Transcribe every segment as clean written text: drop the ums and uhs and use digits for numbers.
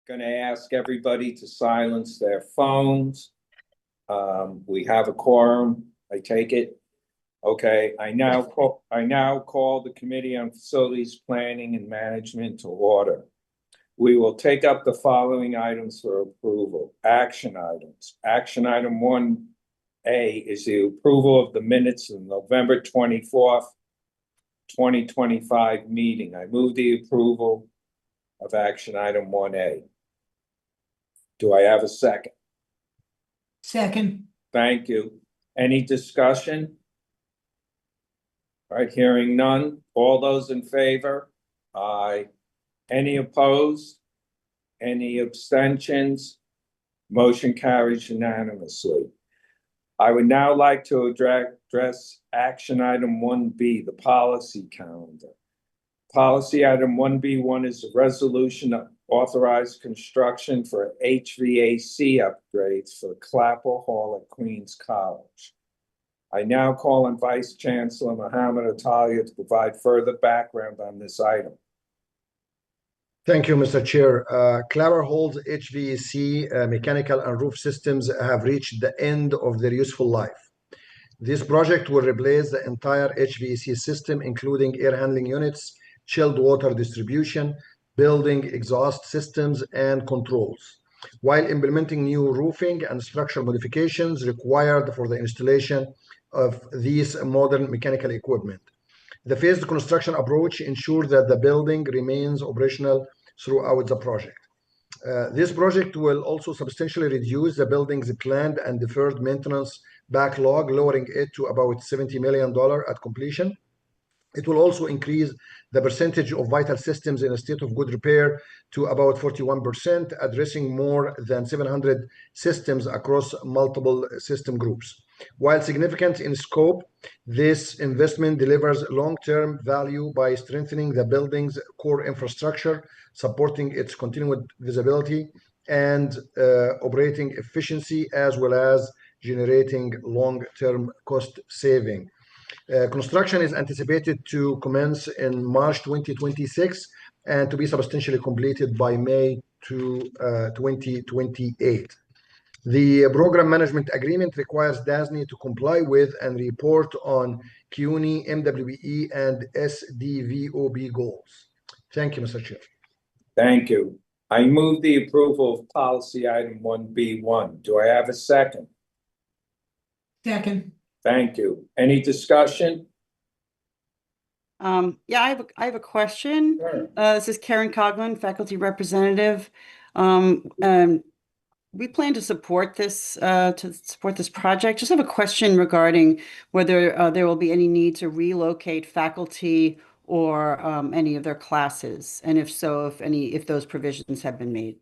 Going to ask everybody to silence their phones. We have a quorum, I take it. Okay, I now call the Committee on Facilities Planning and Management to order. We will take up the following items for approval. Action items. Action item 1A is the approval of the minutes of November 24th, 2025 meeting. I move the approval of action item 1A. Do I have a second? Second. Thank you. Any discussion? All right, hearing none. All those in favor? Aye. Any opposed? Any abstentions? Motion carries unanimously. I would now like to address action item 1B, the policy calendar. Policy item 1B1 is a resolution to authorize construction for HVAC upgrades for Clapper Hall at Queens College. I now call on Vice Chancellor Mohammed Atalia to provide further background on this item. Thank you, Mr. Chair. Clapper Hall's HVAC mechanical and roof systems have reached the end of their useful life. This project will replace the entire HVAC system, including air handling units, chilled water distribution, building exhaust systems, and controls, while implementing new roofing and structural modifications required for the installation of these modern mechanical equipment. The phased construction approach ensures that the building remains operational throughout the project. This project will also substantially reduce the building's planned and deferred maintenance backlog, lowering it to about $70 million at completion. It will also increase the percentage of vital systems in a state of good repair to about 41%, addressing more than 700 systems across multiple system groups. While significant in scope, this investment delivers long-term value by strengthening the building's core infrastructure, supporting its continued visibility and operating efficiency, as well as generating long-term cost saving. Construction is anticipated to commence in March 2026 and to be substantially completed by May 2028. The program management agreement requires DASNY to comply with and report on CUNY, MWE, and SDVOB goals. Thank you, Mr. Chair. Thank you. I move the approval of policy item 1B1. Do I have a second? Second. Thank you. Any discussion? Yeah, I have a question. Sure. This is Karen Coughlin, faculty representative. We plan to support this project. Just have a question regarding whether there will be any need to relocate faculty or any of their classes, and if so, if those provisions have been made.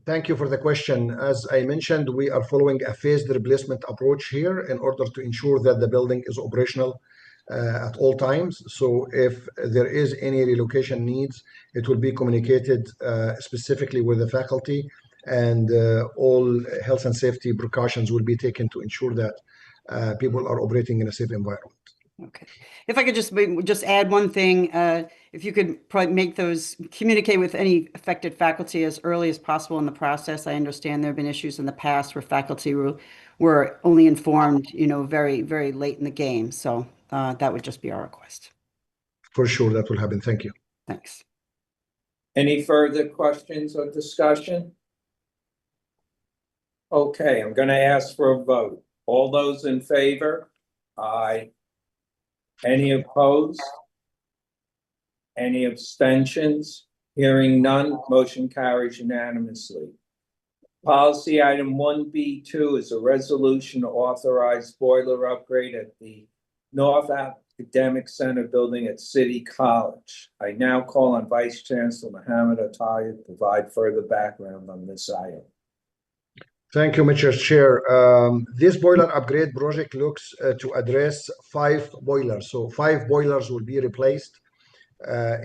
Thank you for the question. As I mentioned, we are following a phased replacement approach here in order to ensure that the building is operational at all times. So if there is any relocation needs, it will be communicated specifically with the faculty, and all health and safety precautions will be taken to ensure that people are operating in a safe environment. Okay. If I could just add one thing, if you could probably communicate with any affected faculty as early as possible in the process. I understand there have been issues in the past where faculty were only informed, very, very late in the game. So that would just be our request. For sure, that will happen. Thank you. Thanks. Any further questions or discussion? Okay, I'm going to ask for a vote. All those in favor? Aye. Any opposed? Any abstentions? Hearing none, motion carries unanimously. Policy item 1B2 is a resolution to authorize boiler upgrade at the North Academic Center building at City College. I now call on Vice Chancellor Mohammed Atalia to provide further background on this item. Thank you, Mr. Chair. This boiler upgrade project looks to address 5 boilers. So 5 boilers will be replaced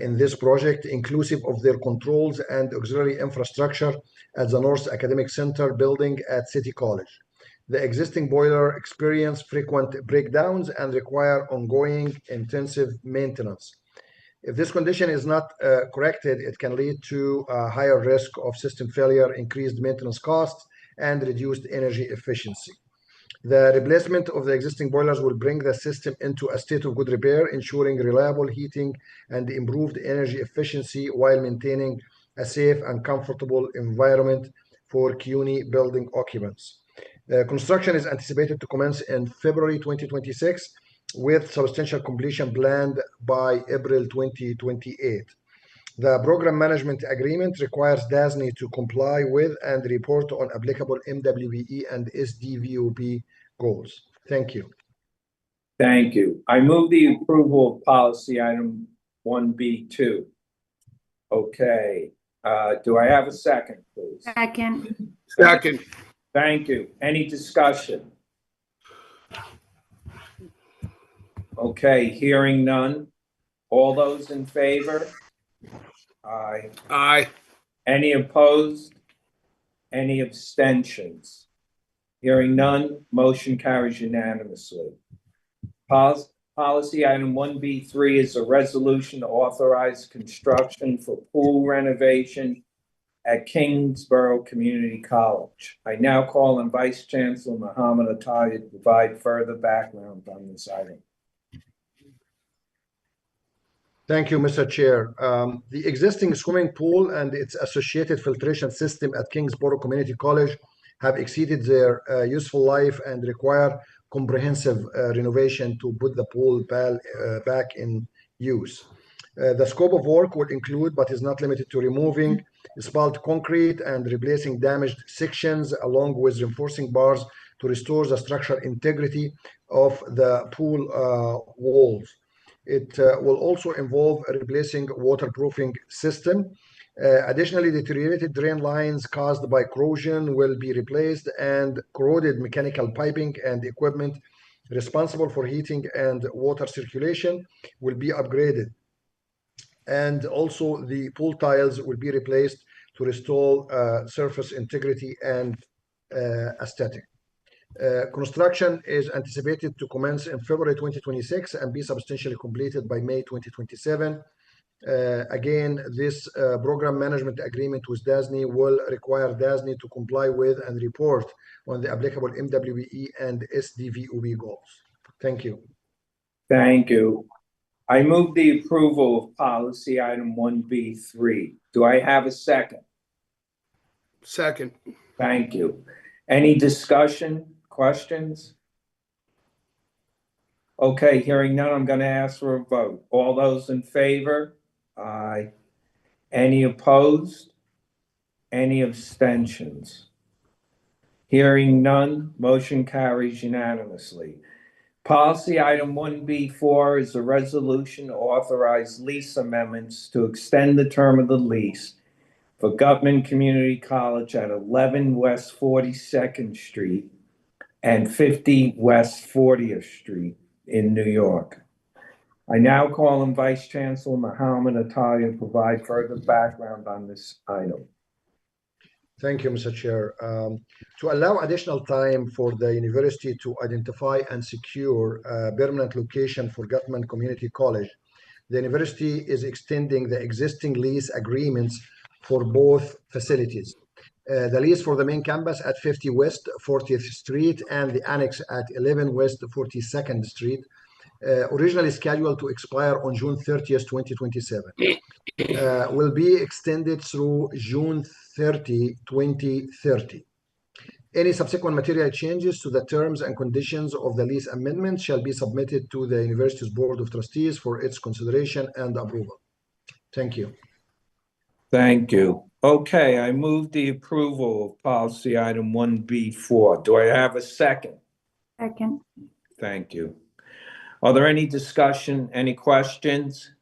in this project, inclusive of their controls and auxiliary infrastructure at the North Academic Center building at City College. The existing boiler experience frequent breakdowns and require ongoing intensive maintenance. If this condition is not corrected, it can lead to a higher risk of system failure, increased maintenance costs, and reduced energy efficiency. The replacement of the existing boilers will bring the system into a state of good repair, ensuring reliable heating and improved energy efficiency while maintaining a safe and comfortable environment for CUNY building occupants. Construction is anticipated to commence in February 2026, with substantial completion planned by April 2028. The program management agreement requires DASNY to comply with and report on applicable MWE and SDVOP goals. Thank you. Thank you. I move the approval of policy item 1B2. Okay, do I have a second, please? Second. Second. Thank you. Any discussion? Okay, hearing none. All those in favor? Aye. Aye. Any opposed? Any abstentions? Hearing none, motion carries unanimously. Policy item 1B3 is a resolution to authorize construction for pool renovation at Kingsborough Community College. I now call on Vice Chancellor Mohammed Atayi to provide further background on this item. Thank you, Mr. Chair. The existing swimming pool and its associated filtration system at Kingsborough Community College have exceeded their useful life and require comprehensive renovation to put the pool back in use. The scope of work would include, but is not limited to, removing asphalt concrete and replacing damaged sections, along with reinforcing bars to restore the structural integrity of the pool walls. It will also involve replacing waterproofing system. Additionally, deteriorated drain lines caused by corrosion will be replaced, and corroded mechanical piping and equipment responsible for heating and water circulation will be upgraded. And also the pool tiles will be replaced to restore surface integrity and aesthetic. Construction is anticipated to commence in February 2026 and be substantially completed by May 2027. Again, this program management agreement with DASNY will require DASNY to comply with and report on the applicable MWE and SDVOB goals. Thank you. Thank you. I move the approval of policy item 1B3. Do I have a second? Second. Thank you. Any discussion, questions? Okay, hearing none, I'm going to ask for a vote. All those in favor? Aye. Any opposed? Any abstentions? Hearing none, motion carries unanimously. Policy item 1B4 is a resolution to authorize lease amendments to extend the term of the lease for Gutman Community College at 11 West 42nd Street and 50 West 40th Street in New York. I now call on Vice Chancellor Mohammed Atayi to provide further background on this item. Thank you, Mr. Chair. To allow additional time for the university to identify and secure a permanent location for Gutman Community College, the university is extending the existing lease agreements for both facilities. The lease for the main campus at 50 West 40th Street and the annex at 11 West 42nd Street, originally scheduled to expire on June 30th, 2027, will be extended through June 30, 2030. Any subsequent material changes to the terms and conditions of the lease amendment shall be submitted to the university's Board of Trustees for its consideration and approval. Thank you. Thank you. Okay, I move the approval of policy item 1B4. Do I have a second? Second. Thank you. Are there any discussion, any questions?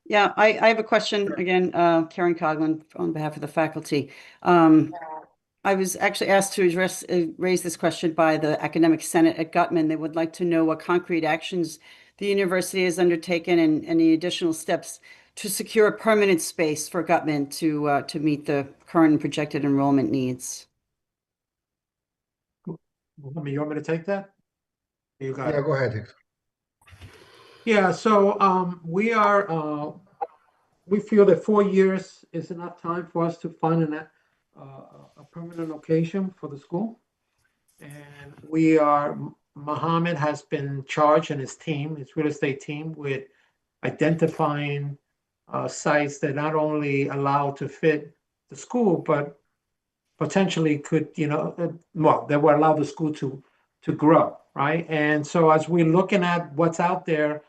Yeah, I have a question again, Karen Coughlin on behalf of the faculty. I was actually asked to raise this question by the Academic Senate at Gutman. They would like to know what concrete actions the university has undertaken and any additional steps to secure a permanent space for Gutman to meet the current and projected enrollment needs. You want me to take that? You got Yeah, it. go ahead, Hector. Yeah, so we feel that 4 years is enough time for us to find a permanent location for the school. And Mohammed has been charged and his team, his real estate team, with identifying sites that not only allow to fit the school, but potentially could, well, that will allow the school to grow, right? And so as we're looking at what's out there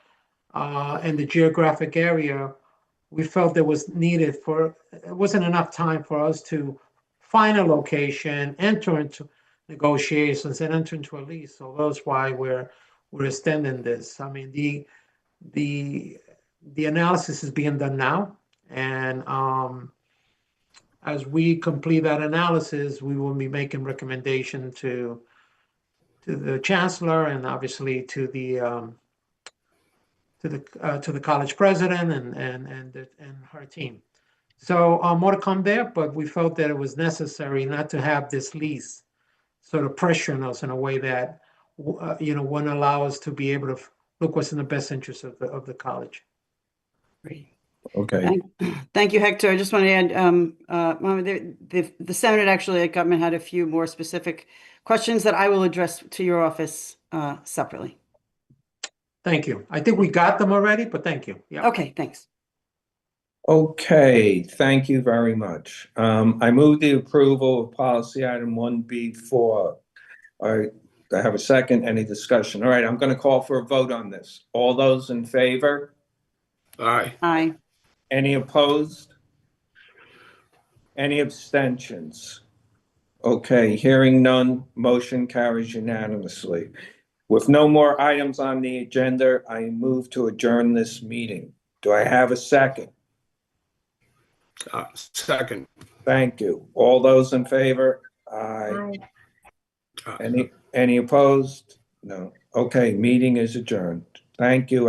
in the geographic area, we felt there was needed it wasn't enough time for us to find a location, enter into negotiations, and enter into a lease. So that's why we're extending this. I mean, the analysis is being done now, and as we complete that analysis, we will be making recommendation to the chancellor and obviously to the college president and her team. So more to come there, but we felt that it was necessary not to have this lease sort of pressuring us in a way that wouldn't allow us to be able to look what's in the best interest of the college. Great. Okay, Thank you, Hector. I just want to add, Mohammed, the Senate actually at Gutman had a few more specific questions that I will address to your office separately. Thank you. I think we got them already, but thank you. Yeah. Okay, thanks. okay, thank you very much. I move the approval of policy item 1B4. All right, do I have a second? Any discussion? All right, I'm going to call for a vote on this. All those in favor? Aye. Aye. Any opposed? Any abstentions? Okay, hearing none, motion carries unanimously. With no more items on the agenda, I move to adjourn this meeting. Do I have a second? Second. Thank you. All those in favor? Aye. Any opposed? No. Okay, meeting is adjourned. Thank you.